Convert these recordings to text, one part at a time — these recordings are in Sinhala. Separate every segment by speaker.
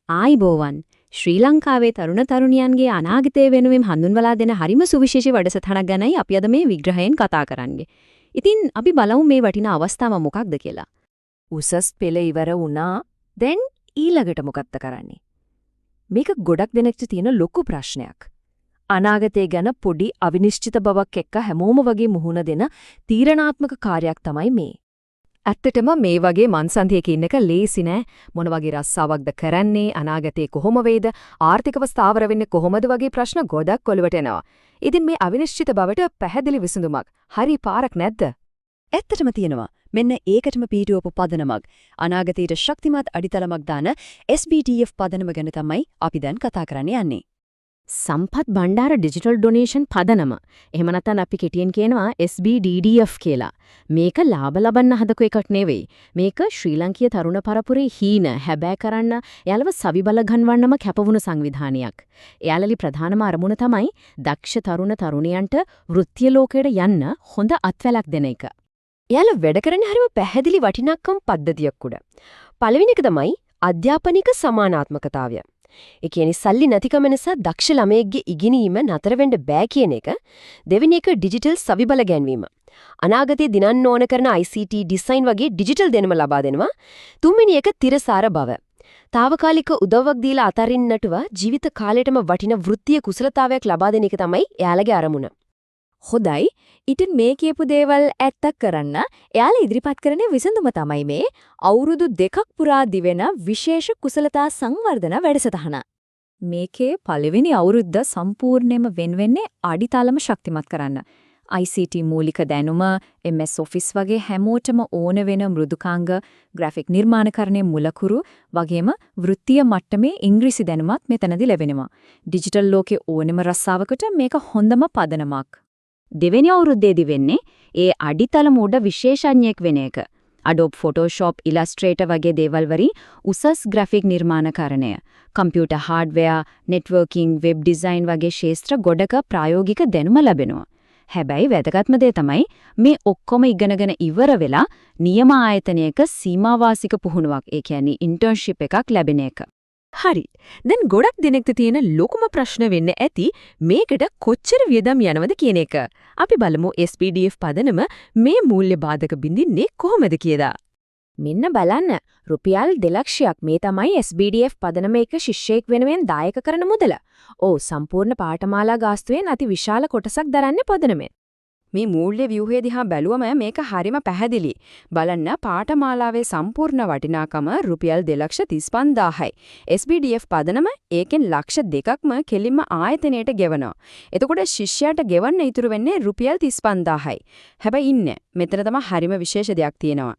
Speaker 1: ආයිබෝවන් ශ්‍රී ලංකාවේ තරුණ තරුණියන්ගේ අනාගතය වෙනුවෙන් හඳුන්වලා දෙන හරිම සුවිශේෂී වැඩසටහනක් ගැනයි අපි අද මේ විග්‍රහයෙන් කතා කරන්නේ. ඉතින් අපි බලමු මේ වටිනා අවස්ථාව මොකක්ද කියලා.
Speaker 2: උසස් පෙළ ඉවර වුණා. දැන් ඊළඟට මොකක්ද කරන්නේ? මේක ගොඩක් දෙනෙක්ට තියෙන ලොකු ප්‍රශ්නයක්. අනාගතය ගැන පොඩි අවිනිශ්චිත බවක් එක්ක හැමෝම වගේ මුහුණ දෙන තීරණාත්මක කාර්යයක් තමයි මේ. ඇත්තටම මේ වගේ මන්සන්දියක ඉන්න එක ලේසි නෑ. මොන වගේ රස්සාවක්ද කරන්නේ, අනාගතේ කොහොම වේද, ආර්ථිකව ස්ථාවර වෙන්නේ කොහොමද වගේ ප්‍රශ්න ගොඩක් ඔලුවට එනවා. ඉතින් මේ අවිනිශ්චිත බවට පැහැදිලි විසඳුමක් හරි පාරක් නැද්ද?
Speaker 3: ඇත්තටම තියෙනවා. මෙන්න ඒකටම පීඩුවපු පදනමක්. අනාගතයට ශක්තිමත් අඩිතලමක් දාන SBDF පදනම ගැන තමයි අපි දැන් කතා කරන්න යන්නේ.
Speaker 1: සම්පත් භණ්ඩාර ඩිජිටල් ඩොනේෂන් පදනම. එහෙම නැත්නම් අපි කෙටියෙන් කියනවා SBDDF කියලා. මේක ලාභ ලබන්න හදපු එකක් නෙවෙයි. මේක ශ්‍රී ලංකීය තරුණ පරපුරේ හීන හැබෑ කරන්න යාලව සවිබල ගන්වන්නම කැපවුණු සංවිධානයක්. එයාලලි ප්‍රධානම අරමුණ තමයි දක්ෂ තරුණ තරුණියන්ට වෘත්තීය ලෝකයට යන්න හොඳ අත්වැලක් දෙන එක.
Speaker 2: එයාලා වැඩ කරන්නේ හරිම පැහැදිලි වටිනාකම් පද්ධතියක් උඩ. පළවෙනි එක තමයි අධ්‍යාපනික සමානාත්මකතාවය. ඒ කියන්නේ සල්ලි නැතිකම නිසා දක්ෂ ළමයෙක්ගේ ඉගෙනීම නතර වෙන්න බෑ කියන එක. දෙවෙනි එක ඩිජිටල් සවිබල ගැන්වීම. අනාගතයේ දිනන්න ඕන කරන ICT ඩිසයින් වගේ ඩිජිටල් දෙනම ලබා දෙනවා. තුන්වෙනි එක තිරසාර බව. తాවකාලික උදව්වක් දීලා අතරින්නටව ජීවිත කාලයටම වටින වෘත්තීය කුසලතාවයක් ලබා දෙන එක තමයි එයාලගේ අරමුණ.
Speaker 3: හොඳයි. ඉතින් මේ කියපු දේවල් ඇත්තක් කරන්න එයාලා ඉදිරිපත් කරන විසඳුම තමයි මේ අවුරුදු 2ක් පුරා දිවෙන විශේෂ කුසලතා සංවර්ධන වැඩසටහන. මේකේ පළවෙනි අවුරුද්ද සම්පූර්ණයෙන්ම වෙන්නේ අඩිතාලම ශක්තිමත් කරන්න. ICT මූලික දැනුම, MS Office වගේ හැමෝටම ඕන වෙන මෘදුකාංග, ග්‍රැෆික් නිර්මාණකරණයේ මුලකුරු වගේම වෘත්තීය මට්ටමේ ඉංග්‍රීසි දැනුමත් මෙතනදී ලැබෙනවා. ඩිජිටල් ලෝකයේ ඕනෙම රස්සාවකට මේක හොඳම පදනමක්.
Speaker 1: දෙවෙනි අවුරුද්දේදී වෙන්නේ ඒ අඩිතලම උඩ විශේෂඥයෙක් වෙන එක. Adobe Photoshop, Illustrator වගේ දේවල් වලින් උසස් ග්‍රැෆික් නිර්මාණකරණය, computer hardware, networking, web design වගේ ක්ෂේත්‍ර ගොඩක ප්‍රායෝගික දැනුම ලැබෙනවා. හැබැයි වැදගත්ම දේ තමයි මේ ඔක්කොම ඉගෙනගෙන ඉවර වෙලා නියම ආයතනයක සීමාවාසික පුහුණුවක්, ඒ කියන්නේ ඉන්ටර්න්ෂිප් එකක් ලැබෙන එක.
Speaker 2: හරි. දැන් ගොඩක් දෙනෙක්ට තියෙන ලොකුම ප්‍රශ්න වෙන්න ඇති මේකට කොච්චර වියදම් යනවද කියන එක. අපි බලමු SBDF පදනම මේ මූල්‍ය බාධක බින්දින්නේ කොහොමද කියලා.
Speaker 3: මෙන්න බලන්න. රුපියල් 2 ලක්ෂයක් මේ තමයි SBDF පදනම එක ශිෂ්‍යයෙක් වෙනුවෙන් දායක කරන මුදල. සම්පූර්ණ පාඨමාලා ගාස්තුවෙන් අති විශාල කොටසක් දරන්නේ පදනමෙන්.
Speaker 2: මේ මූල්‍ය ව්‍යුහය දිහා බැලුවම මේක හරිම පැහැදිලි. බලන්න පාඨමාලාවේ සම්පූර්ණ වටිනාකම රුපියල් 2,35,000යි. SBDF පදනම ඒකෙන් ලක්ෂ 2ක්ම කෙලින්ම ආයතනයට ගෙවනවා. එතකොට ශිෂ්‍යයාට ගෙවන්න ඉතුරු වෙන්නේ රුපියල් 35,000යි. හැබැයි ඉන්නේ මෙතන තමයි හරිම විශේෂ දෙයක් තියෙනවා.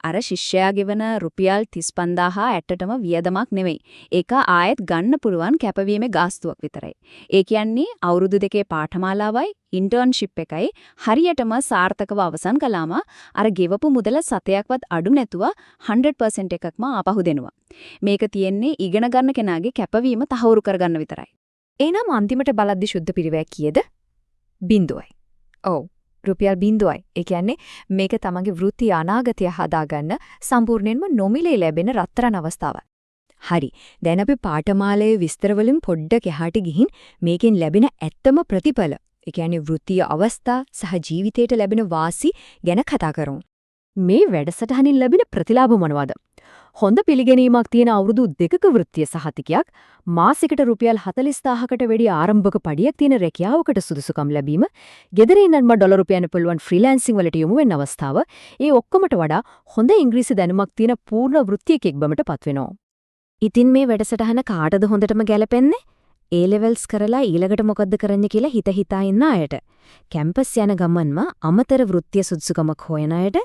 Speaker 1: අර ශිෂ්‍යයා ගෙවන රුපියල් 35,000 ඇත්තටම වියදමක් නෙවෙයි. ඒක ආයෙත් ගන්න පුළුවන් කැපවීමේ ගාස්තුවක් විතරයි. ඒ කියන්නේ අවුරුදු 2 පාඨමාලාවයි ඉන්ටර්න්ෂිප් එකයි හරියටම සාර්ථකව අවසන් කළාම අර ගෙවපු මුදල සතයක්වත් අඩු නැතුව 100% එකක්ම ආපහු දෙනවා. මේක තියෙන්නේ ඉගෙන ගන්න කෙනාගේ කැපවීම තහවුරු කරගන්න විතරයි.
Speaker 3: එහෙනම් අන්තිමට බලද්දි සුද්ධ පිරිවැය කීයද? 0යි. ඔව්. රුපියල් 0යි. ඒ කියන්නේ මේක තමන්ගේ වෘත්ති අනාගතය හදාගන්න සම්පූර්ණයෙන්ම නොමිලේ ලැබෙන රත්තරන් අවස්ථාවක්. හරි. දැන් අපි පාඨමාලයේ විස්තර වලින් පොඩ්ඩක් එහාට ගිහින් මේකෙන් ලැබෙන ඇත්තම ප්‍රතිඵල, ඒ කියන්නේ වෘත්තීය අවස්ථා සහ ජීවිතයට ලැබෙන වාසි ගැන කතා කරමු.
Speaker 2: මේ වැඩසටහනින් ලැබෙන ප්‍රතිලාභ මොනවාද? හොඳ පිළිගැනීමක් තියෙන අවුරුදු 2ක වෘත්තීය සහතිකයක්, මාසිකට රුපියල් 40,000කට වැඩි ආරම්භක පඩියක් තියෙන රැකියාවකට සුදුසුකම් ලැබීම, ගෙදර ඉන්නම ඩොලර් රුපියල් පුළුවන් ෆ්‍රීලාන්සින් වලට යොමු වෙන අවස්ථාව, ඒ ඔක්කොමට වඩා හොඳ ඉංග්‍රීසි දැනුමක් තියෙන පූර්ණ වෘත්තීයෙක් බවට පත්වෙනවා.
Speaker 1: ඉතින් මේ වැඩසටහන කාටද හොඳටම ගැලපෙන්නේ? A levels කරලා ඊළඟට මොකද්ද කරන්න කියලා හිතා ඉන්න අයට, කැම්පස් යන ගමන්ම අමතර වෘත්තීය සුදුසුකමක් හොයන අයට,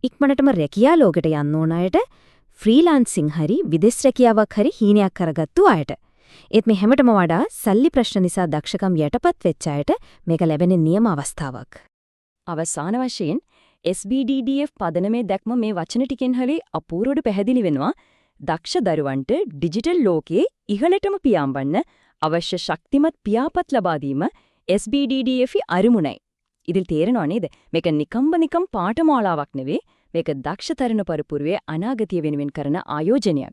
Speaker 1: ඉක්මනටම රැකියා ලෝකෙට යන්න ඕන අයට, ෆ්‍රීලාන්සින් හරි විදේශ රැකියාවක් හරි හීනයක් කරගත්තු අයට. ඒත් මේ හැමතෙම වඩා සල්ලි ප්‍රශ්න නිසා දක්ෂකම් යටපත් වෙච්ච අයට මේක ලැබෙන නියම අවස්ථාවක්.
Speaker 2: අවසාන වශයෙන් SBDDF පදනමේ දැක්ම මේ වචන ටිකෙන් හරි අපූර්වට පැහැදිලි වෙනවා. දක්ෂ දරුවන්ට ඩිජිටල් ලෝකයේ ඉහළටම පියාඹන්න අවශ්‍ය ශක්තිමත් පියාපත් ලබා දීම SBDDF අරමුණයි. ඉතින් තේරෙනව නේද? මේක නිකම් පාඨමාලාවක් නෙවෙයි. මේක දක්ෂ තරුණ පරපුරේ අනාගතය වෙනුවෙන් කරන ආයෝජනයක්.